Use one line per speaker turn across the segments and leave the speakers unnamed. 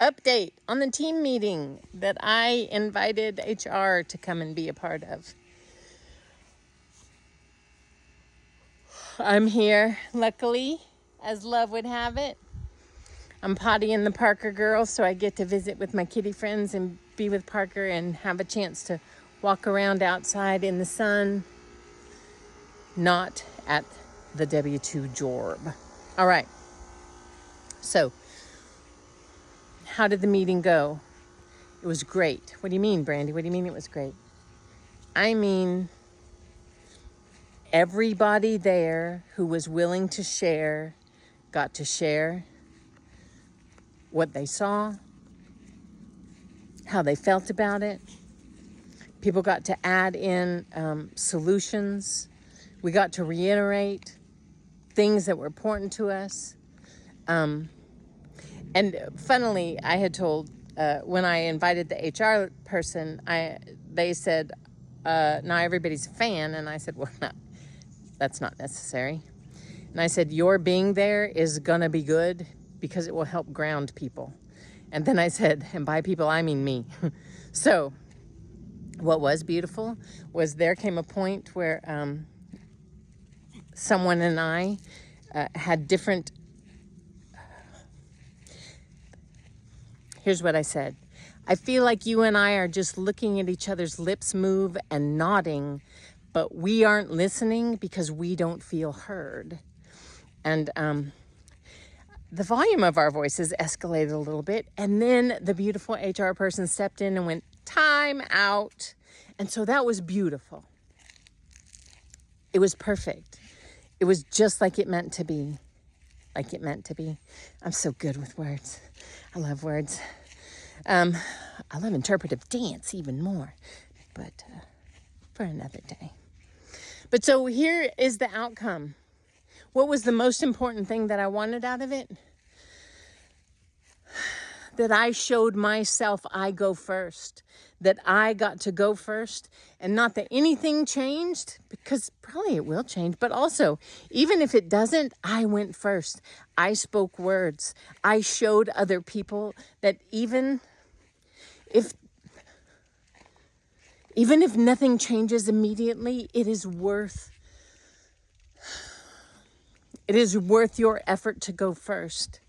Update on the team meeting that I invited HR to come and be a part of. I'm here, luckily, as love would have it. I'm Potty and the Parker girl, so I get to visit with my kitty friends and be with Parker and have a chance to walk around outside in the sun, not at the W2 Jorb. All right. So, how did the meeting go? It was great. What do you mean, Brandy? What do you mean it was great? I mean, everybody there who was willing to share got to share what they saw, how they felt about it. People got to add in solutions. We got to reiterate things that were important to us. And funnily, I had told, when I invited the HR person, they said, now everybody's a fan. And I said, well, no, that's not necessary. And I said, your being there is going to be good because it will help ground people. And then I said, and by people, I mean me. So what was beautiful was there came a point where someone and I had different. Here's what I said. I feel like you and I are just looking at each other's lips move and nodding, but we aren't listening because we don't feel heard. And the volume of our voices escalated a little bit. And then the beautiful HR person stepped in and went, time out. And so that was beautiful. It was perfect. It was just like it meant to be. Like it meant to be. I'm so good with words. I love words. I love interpretive dance even more. But for another day. But so here is the outcome. What was the most important thing that I wanted out of it? That I showed myself I go first. That I got to go first. And not that anything changed, because probably it will change. But also, even if it doesn't, I went first. I spoke words. I showed other people that even if nothing changes immediately, it is worth your effort to go first.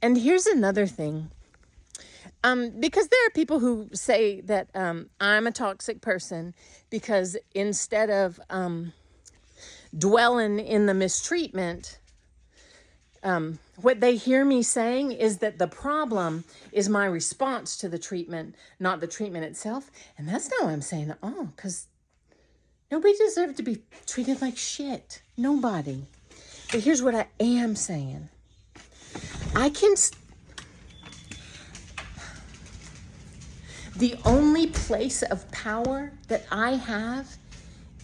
And here's another thing. Because there are people who say that I'm a toxic person because instead of dwelling in the mistreatment, what they hear me saying is that the problem is my response to the treatment, not the treatment itself. And that's not what I'm saying at all, because nobody deserves to be treated like shit. Nobody. But here's what I am saying. The only place of power that I have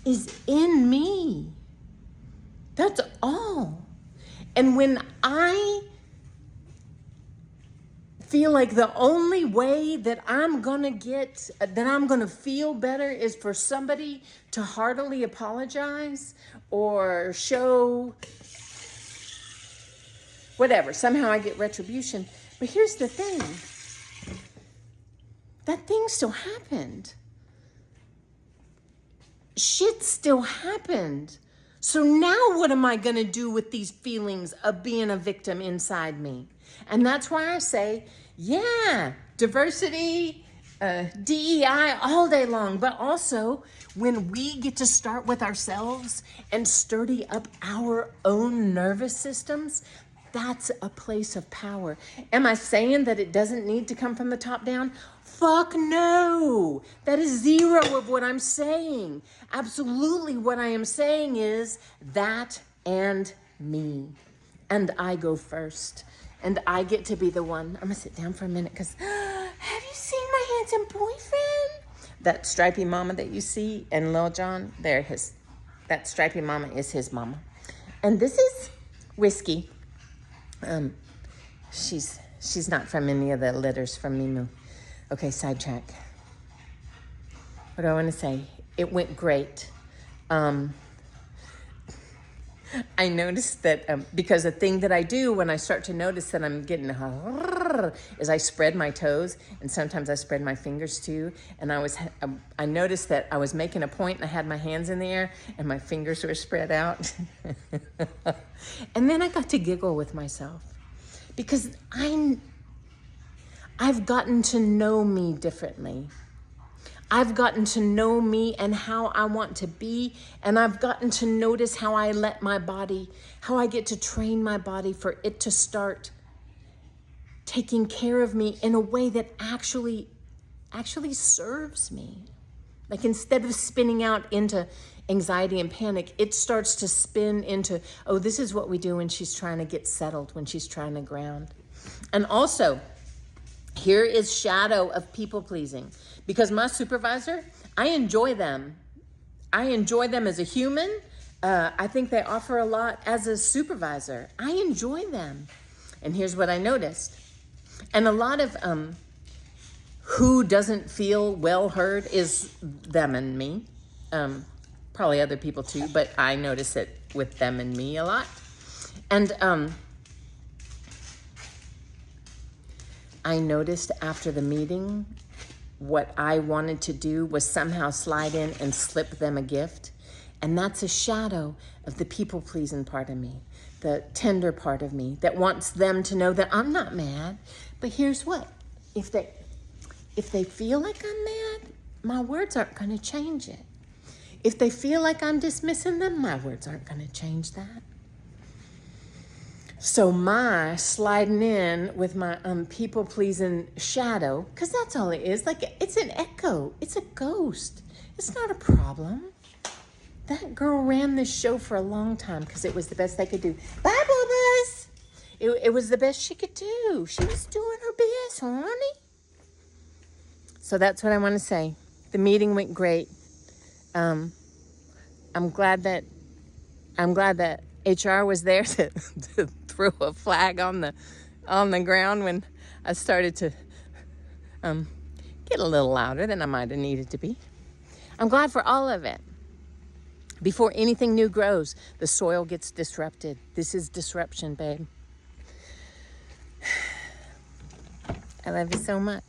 is in me. That's all. And when I feel like the only way that I'm going to feel better is for somebody to heartily apologize or show whatever, somehow I get retribution. But here's the thing. That thing still happened. Shit still happened. So now what am I going to do with these feelings of being a victim inside me? And that's why I say, yeah, diversity, DEI all day long. But also when we get to start with ourselves and sturdy up our own nervous systems, that's a place of power. Am I saying that it doesn't need to come from the top down? Fuck no. That is zero of what I'm saying. Absolutely what I am saying is that and me. And I go first. And I get to be the one. I'm going to sit down for a minute because have you seen my handsome boyfriend? That stripy mama that you see and Lil Jon, that stripy mama is his mama. And this is Whiskey. She's not from any of the litters from Mimu. Okay, sidetrack. What do I want to say? It went great. I noticed that because the thing that I do when I start to notice that I'm getting is I spread my toes, and sometimes I spread my fingers too. And I noticed that I was making a point and I had my hands in the air and my fingers were spread out. And then I got to giggle with myself because I've gotten to know me differently. I've gotten to know me and how I want to be, and I've gotten to notice how I let my body, how I get to train my body for it to start taking care of me in a way that actually serves me. Like instead of spinning out into anxiety and panic, it starts to spin into, oh, this is what we do when she's trying to get settled, when she's trying to ground. And also, here is shadow of people pleasing. Because my supervisor, I enjoy them. I enjoy them as a human. I think they offer a lot as a supervisor. I enjoy them. And here's what I noticed. And a lot of who doesn't feel well heard is them and me. Probably other people too, but I notice it with them and me a lot. And I noticed after the meeting, what I wanted to do was somehow slide in and slip them a gift. And that's a shadow of the people-pleasing part of me, the tender part of me that wants them to know that I'm not mad. But here's what, if they feel like I'm mad, my words aren't going to change it. If they feel like I'm dismissing them, my words aren't going to change that. So my sliding in with my people-pleasing shadow, because that's all it is. Like, it's an echo. It's a ghost. It's not a problem. That girl ran this show for a long time because it was the best they could do. Bye, Boobas. It was the best she could do. She was doing her best, honey. So that's what I want to say. The meeting went great. I'm glad that HR was there to throw a flag on the ground when I started to get a little louder than I might have needed to be. I'm glad for all of it. Before anything new grows, the soil gets disrupted. This is disruption, babe. I love you so much.